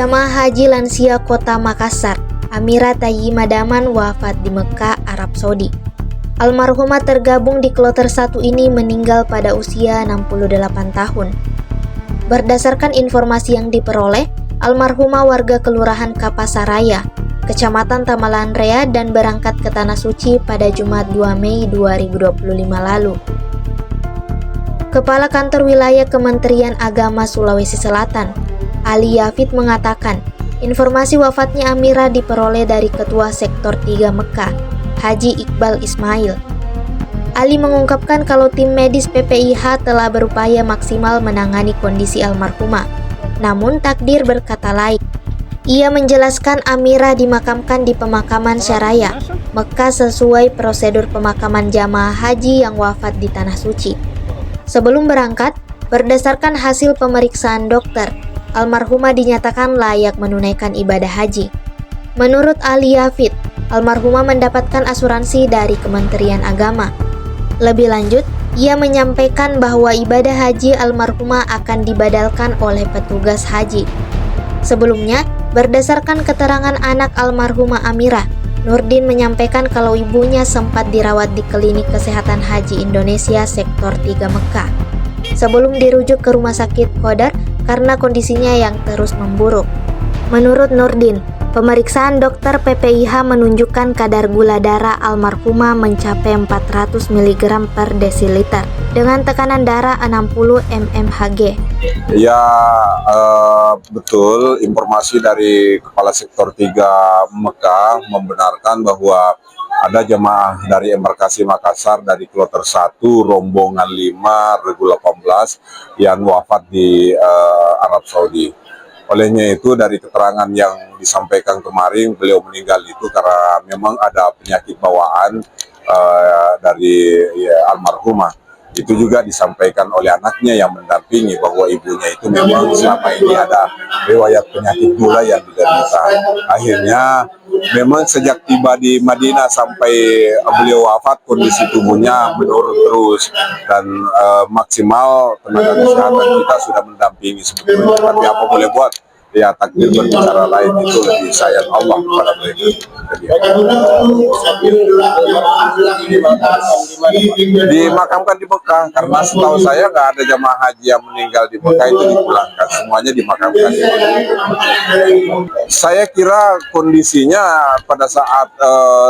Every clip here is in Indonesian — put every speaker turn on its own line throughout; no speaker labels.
Jamaah Haji Lansia Kota Makassar, Amira Tayyima Daman wafat di Mekah, Arab Saudi. Almarhumah tergabung di kloter 1 ini meninggal pada usia 68 tahun. Berdasarkan informasi yang diperoleh, almarhumah warga Kelurahan Kapasaraya, Kecamatan Tamalan Rea dan berangkat ke Tanah Suci pada Jumat 2 Mei 2025 lalu. Kepala Kantor Wilayah Kementerian Agama Sulawesi Selatan, Ali Yafid mengatakan, informasi wafatnya Amira diperoleh dari Ketua Sektor 3 Mekah, Haji Iqbal Ismail. Ali mengungkapkan kalau tim medis PPIH telah berupaya maksimal menangani kondisi almarhumah, namun takdir berkata lain. Ia menjelaskan Amira dimakamkan di pemakaman Syaraya, Mekah sesuai prosedur pemakaman jamaah haji yang wafat di Tanah Suci. Sebelum berangkat, berdasarkan hasil pemeriksaan dokter, almarhumah dinyatakan layak menunaikan ibadah haji. Menurut Ali Yafid, almarhumah mendapatkan asuransi dari Kementerian Agama. Lebih lanjut, ia menyampaikan bahwa ibadah haji almarhumah akan dibadalkan oleh petugas haji. Sebelumnya, berdasarkan keterangan anak almarhumah Amira, Nurdin menyampaikan kalau ibunya sempat dirawat di Klinik Kesehatan Haji Indonesia Sektor 3 Mekah sebelum dirujuk ke Rumah Sakit Qodar karena kondisinya yang terus memburuk. Menurut Nurdin, pemeriksaan dokter PPIH menunjukkan kadar gula darah almarhumah mencapai 400 mg per desiliter dengan tekanan darah 60 mmHg.
Ya, betul, informasi dari Kepala Sektor 3 Mekah membenarkan bahwa ada jemaah dari embarkasi Makassar dari kloter 1 rombongan 5 regu 18 yang wafat di Arab Saudi. Olehnya itu dari keterangan yang disampaikan kemarin, beliau meninggal itu karena memang ada penyakit bawaan dari almarhumah. Itu juga disampaikan oleh anaknya yang mendampingi bahwa ibunya itu memang selama ini ada riwayat penyakit gula yang diderita. Akhirnya memang sejak tiba di Madinah sampai beliau wafat, kondisi tubuhnya menurun terus dan maksimal tenaga kesehatan kita sudah mendampingi sebetulnya. Tapi apa boleh buat? Ya, takdir berbicara lain, itu lebih sayang Allah kepada mereka. Dimakamkan di Mekah karena setahu saya nggak ada jamaah haji yang meninggal di Mekah itu dipulangkan, semuanya dimakamkan di Mekah. Saya kira kondisinya pada saat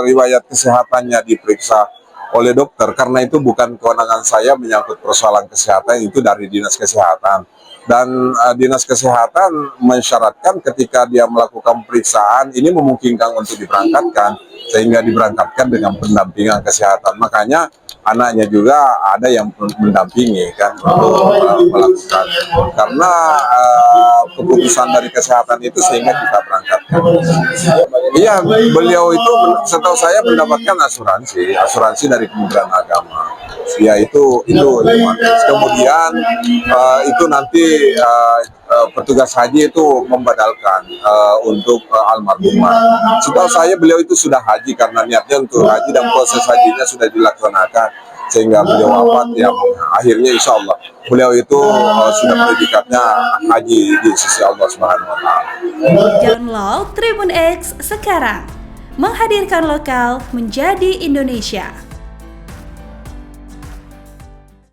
riwayat kesehatannya diperiksa oleh dokter, karena itu bukan kewenangan saya menyangkut persoalan kesehatan, itu dari dinas kesehatan. Dan dinas kesehatan mensyaratkan ketika dia melakukan pemeriksaan ini memungkinkan untuk diberangkatkan, sehingga diberangkatkan dengan pendampingan kesehatan. Makanya anaknya juga ada yang mendampingi kan untuk melakukan, karena keputusan dari kesehatan itu sehingga kita berangkatkan. Iya, beliau itu setahu saya mendapatkan asuransi dari Kementerian Agama. Ya itu kemudian itu nanti petugas haji itu membadalkan untuk almarhumah. Setahu saya beliau itu sudah haji karena niatnya untuk haji dan proses hajinya sudah dilaksanakan sehingga beliau wafat yang akhirnya insya Allah beliau itu sudah predikatnya haji di sisi Allah Subhanahu Wa Taala.
Download Tribun X sekarang, menghadirkan lokal menjadi Indonesia.